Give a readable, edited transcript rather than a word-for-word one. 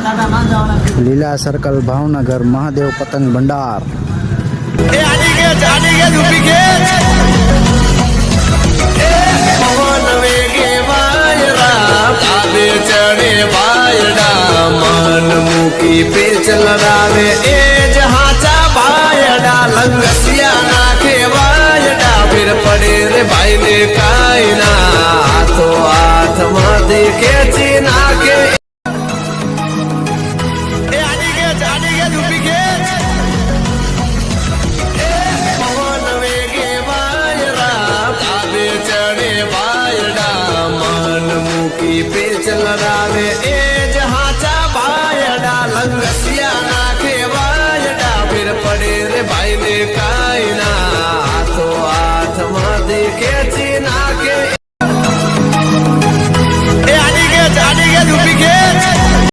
લીલા સર્કલ ભાવનગર મહાદેવ પતંગ ભંડાર મન મૂકી પેચ લડાવે એ જ હાચા ભાયડા લંગસિયા નાખે વાયડા ફેર પડે રે ભાઈ ને કાઈ ના હાથો હાથમાંથી ખેંચી નાખે